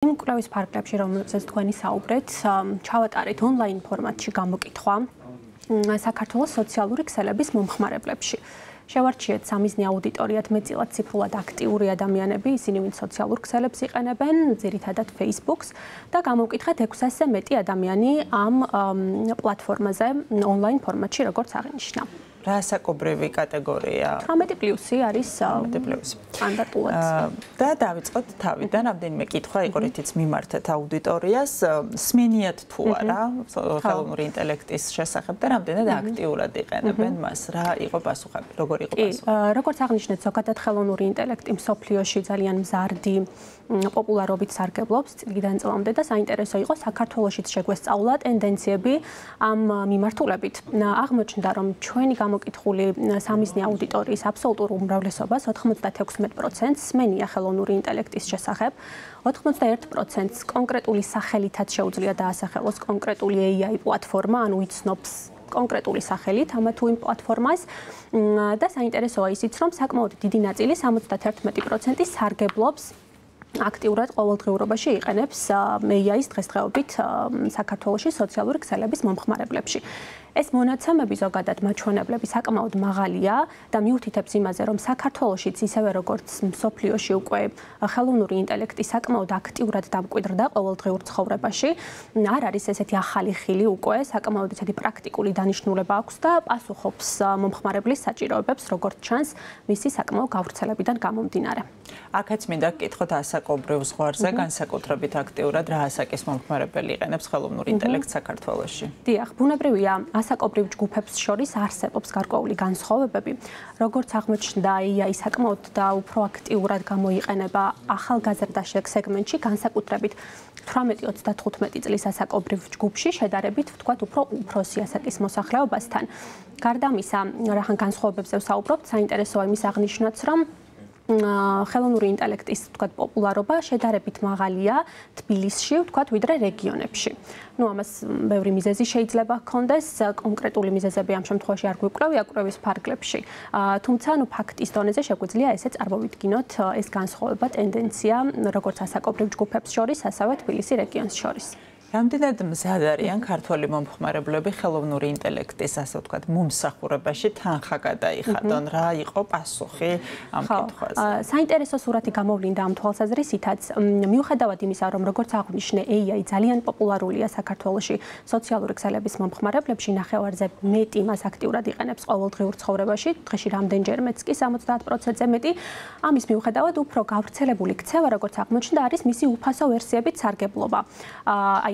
იმ კვლევის ფარგლებში, რომელზეც თქვენი საუბრეთ, ჩავატარეთ ონლაინ ფორმატში გამოკითხვა საქართველოს სოციალური ქსელების მომხმარებლებში. შევარჩიეთ სამიზნე აუდიტორიად მეტწილად ციფრულად აქტიური ადამიანები, ისინი ვინც სოციალურ ქსელებს იყენებენ, ძირითადად Facebook-ს და გამოვკითხეთ 600-ზე მეტი ადამიანი ამ პლატფორმაზე ონლაინ ფორმატში როგორც აღინიშნა. რა საკობრივი კატეგორია? 18+ არის 18+. სტანდარტულად. და დავიწყოთ თავიდან, რამდენიმე კითხვა იყო, რითიც მიმართეთ აუდიტორიას, სმენიათ თუ არა ხელოვნური ინტელექტის შესახებ და რამდენად აქტიურად იყენებენ მას. რა იყო პასუხები? როგორი იყო პასუხი? როგორც აღნიშნეთ, ზოგადად ხელოვნური ინტელექტი მსოფლიოში ძალიან მზარდი პოპულარობით სარგებლობს წლიდან წლამდე და საინტერესო იყო საქართველოშიც შეგვესწავლა ტენდენციები ამ მიმართულებით. აღმოჩნდა, რომ ჩვენი გამოკითხული სამიზნე აუდიტორიის აბსოლუტურ უმრავლესობას 96% სმენია ხელოვნური ინტელექტის შესახებ, 81%-ს კონკრეტული სახელითაც შეუძლია დაასახელოს კონკრეტული AI პლატფორმა, ანუ იცნობს კონკრეტული სახელით ამა თუ იმ პლატფორმას და საინტერესოა ისიც, რომ საკმაოდ დიდი ნაწილი 71% სარგებლობს აქტიურად ყოველდღიურობაში იყენებს AI-ს დღესდღეობით საქართველოში სოციალური ქსელების მომხმარებლებში. ეს მონაცემები ზოგადად მაჩვენებლები საკმაოდ მაღალია და მიუთითებს იმაზე, რომ საქართველოშიც ისევე როგორც მსოფლიოში უკვე ხელოვნური ინტელექტი საკმაოდ აქტიურად დამკვიდრდა ყოველდღიურ ცხოვრებაში. არ არის ესეთი ახალი ხილი უკვე, საკმაოდ ესეთი პრაქტიკული დანიშნულება აქვს და პასუხობს მომხმარებლის საჭიროებებს, როგორც ჩანს, მისი საკმაო გავრცელებიდან გამომდინარე. აქაც მინდა გკითხოთ ასაკობრივ ზღვარზე, განსაკუთრებით აქტიურად რა ასაკის მომხმარებელი იყენებს ხელოვნურ ინტელექტს საქართველოში? დიახ, ბუნებრივია, ასაკობრივ ჯგუფებს შორის არსებობს გარკვეული განსხვავებები. როგორც აღმოჩნდა, AI საკმაოდ და უფრო აქტიურად გამოიყენება ახალგაზრდა სეგმენტში, განსაკუთრებით 18-35 წლის ასაკობრივ ჯგუფში, შედარებით ვთქვათ უფრო უფროსი ასაკის მოსახლეობასთან. გარდა ამისა, რახან განსხვავებებზე ვსაუბრობთ, საინტერესოა იმის აღნიშვნაც, რომ ხელოვნური ინტელექტის ვთქვათ პოპულარობა შედარებით მაღალია თბილისში, ვთქვათ, ვიდრე რეგიონებში. ამას ბევრი მიზეზი შეიძლება ჰქონდეს, კონკრეტული მიზეზები ამ შემთხვევაში არ გვიკვლევია კვლევის ფარგლებში. თუმცა, ფაქტის დონეზე შეგვიძლია ესე წარმოვიდგინოთ ეს განსხვავება, ტენდენცია, როგორც ასაკობრივ ჯგუფებს შორის, ასევე თბილისის რეგიონს შორის. რამდენად მზად არიან ქართველი მომხმარებლები ხელოვნური ინტელექტის, ასე ვთქვათ, მომსახურებაში თანხა გადაიხადონ? რა იყო პასუხი ამ კითხვაზე? საინტერესო სურათი გამოვლინდა ამ თვალსაზრისითაც, მიუხედავად იმისა, რომ როგორც აღნიშნე, AI ძალიან პოპულარულია საქართველოში სოციალური ქსელების მომხმარებლებში, ნახევარზე მეტი მას აქტიურად იყენებს ყოველდღიურ ცხოვრებაში, დღეში რამდენჯერმეც კი 70%-ზე მეტი. ამის მიუხედავად, უფრო გავრცელებული ქცევა, როგორც აღმოჩნდა, არის მისი უფასო ვერსიებით სარგებლობა.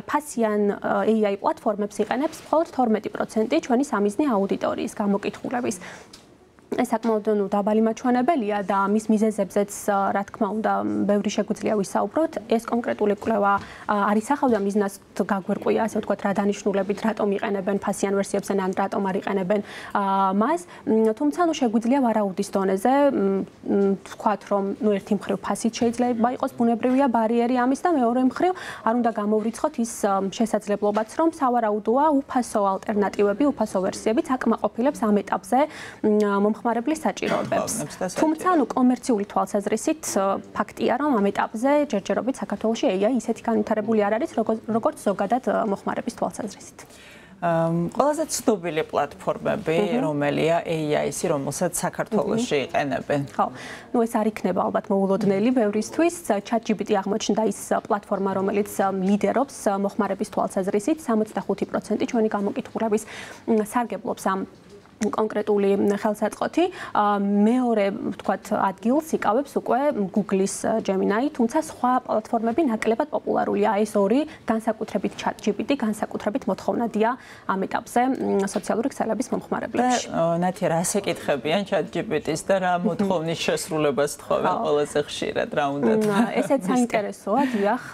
ფასიან AI პლატფორმებს იყენებს მხოლოდ 12% ჩვენი სამიზნე აუდიტორიის გამოკითხულების. ეს საკმაოდ დაბალი მაჩვენებელია და მის მიზეზებზეც, რა თქმა უნდა, ბევრი შეგვიძლია ვისაუბროთ. ეს კონკრეტული კვლევა არ ისახავდა მიზნას გაგვერკვია, ასე ვთქვათ, რა დანიშნულებით, რატომ იყენებენ ფასიან ვერსიებს ან რატომ არ იყენებენ მას. თუმცა, შეგვიძლია ვარაუდის დონეზე ვთქვათ, რომ ერთი მხრივ ფასით შეიძლება იყოს ბუნებრივია ბარიერი ამის და მეორე მხრივ არ უნდა გამოვრიცხოთ ის შესაძლებლობაც, რომ სავარაუდოა უფასო ალტერნატივები, უფასო ვერსიებიც აკმაყოფილებს ამ ეტაპზე მომხმარებლის საჭიროებებს. თუმცა, კომერციული თვალსაზრისით ფაქტია, რომ ამ ეტაპზე ჯერჯერობით საქართველოში AI ისეთი განვითარებული არ არის, როგორც ზოგადად მოხმარების თვალსაზრისით. ყველაზე ცნობილი პლატფორმები, რომელია AI-ი, რომელსაც საქართველოში იყენებენ? ხო, ეს არ იქნება ალბათ მოულოდნელი ბევრისთვის. ChatGPT აღმოჩნდა ის პლატფორმა, რომელიც ლიდერობს მოხმარების თვალსაზრისით, 65% ჩვენი გამოკითხულების სარგებლობს ამ კონკრეტული ხელსაწყოთი. მეორე, ვთქვათ, ადგილს იკავებს უკვე Google-ის Gemini, თუმცა სხვა პლატფორმები ნაკლებად პოპულარულია. ეს ორი განსაკუთრებით ChatGPT, განსაკუთრებით მოთხოვნადია ამ ეტაპზე სოციალური ქსელების მომხმარებლებში. ნათი, რა საკითხებიან ChatGPT-ს და რა მოთხოვნის შესრულებას თხოვენ ყველაზე ხშირად, რა უნდათ? ესეც საინტერესოა, დიახ,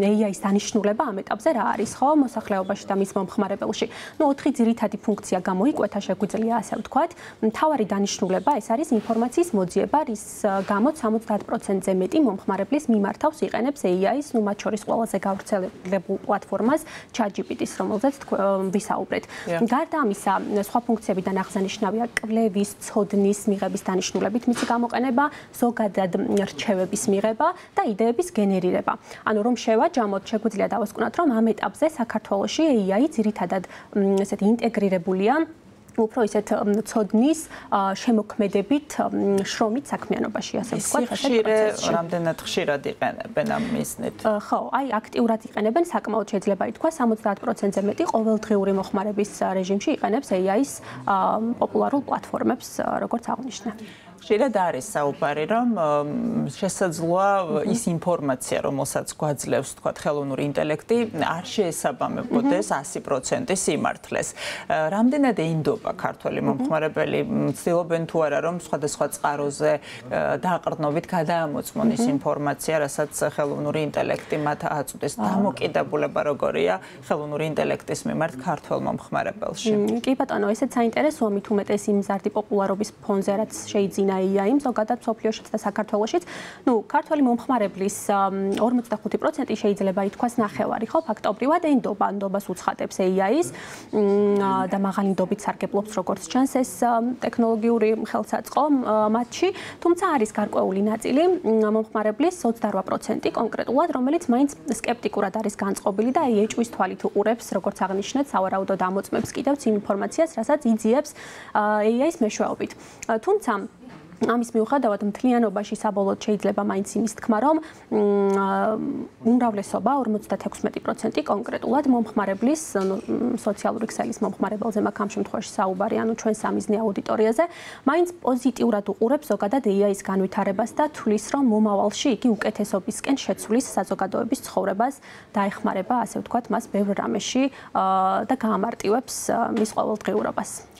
AI-ის დანიშნულება ამ ეტაპზე რა არის, ხო, მოსახლეობაში და მის მომხმარებელში. 4 ძირითადი ფუნქცია გამოიკვეთა, შეგვიძლია ასე ვთქვათ. მთავარი დანიშნულება ეს არის ინფორმაციის მოძიება, რის გამოც 70%-ზე მეტი მომხმარებლის მიმართავს იყენებს AI-ს, ნუ მათ შორის ყველაზე გავრცელებულ პლატფორმას ChatGPT-ს, რომელზეც ვისაუბრეთ. გარდა ამისა, სხვა ფუნქციებიდან აღსანიშნავია კვლევის, ცოდნის მიღების დანიშნულებით მისი გამოყენება, ზოგადად რჩევების მიღება და იდეების გენერირება. ანუ რომ შევაჯამოთ, შეგვიძლია დავასკვნათ, რომ ამ ეტაპზე საქართველოში AI ძირითადად ესეთი ინტეგრირებულია უფრო ისეთ ცოდნის შემოქმედებით შრომით საქმიანობაში, ასე ვთქვათ, ხშირად რამდენად ხშირად იყენებენ ამ მიზნით? ხო, აი აქტიურად იყენებენ, საკმაოდ შეიძლება ითქვა 70%-ზე მეტი ყოველდღიური მოხმარების რეჟიმში იყენებს AI-ს პოპულარულ პლატფორმებს, როგორც აღნიშნე. ხშირად არის საუბარი, რომ შესაძლოა ის ინფორმაცია, რომელსაც გვაძლევს, თქვათ, ხელოვნური ინტელექტი, არ შეესაბამებოდეს 100% სიმართლეს. რამდენად ეინდობა ქართველი მომხმარებელი, ცდილობენ თუ არა, რომ სხვადასხვა წყაროზე დააყრდნობით გადაამოწმონ ის ინფორმაცია, რასაც ხელოვნური ინტელექტი მათ აწვდის. დამოკიდებულება როგორია ხელოვნური ინტელექტის მიმართ ქართველ მომხმარებელში? კი ბატონო, ესეც საინტერესოა, მით უმეტეს იმ მზარდი პოპულარობის ფონზე, რაც შეიძინა AI-ს ზოგადად სოფლიოშიც და საქართველოშიც. ნუ ქართველი მომხმარებლის 45% შეიძლება ითქვას ნახევარი, ხო, ფაქტობრივად ენდობას უცხადებს AI-ს და მაღალი ნდობით სარგებლობს როგორც ჩანს ეს ტექნოლოგიური ხელსაწყო მათში, თუმცა არის გარკვეული ნაწილი მომხმარებლის 28% კონკრეტულად, რომელიც მაინც სკეპტიკურად არის განწყობილი და ეჭვის თვალით უყურებს, როგორც აღნიშნეთ, სავარაუდოდ ამოწმებს კიდევ იმ ინფორმაციას, რასაც იძიებს AI-ს მეშვეობით. თუმცა ამის მიუხედავად მთლიანობაში საბოლოოდ შეიძლება მაინც იმის თქმა, რომ უმრავლესობა 56% კონკრეტულად მომხმარებლის სოციალური ქსელის მომხმარებელზე მაქვს ამ შემთხვევაში საუბარი, ანუ ჩვენ სამიზნე აუდიტორიაზე, მაინც პოზიტიურად უყურებს ზოგადად AI-ს განვითარებას და თვლის, რომ მომავალში იგი უკეთესობისკენ შეცვლის საზოგადოების ცხოვრებას, დაეხმარება, ასე ვთქვათ, მას ბევრ რამეში და გაამარტივებს მის ყოველდღიურობას.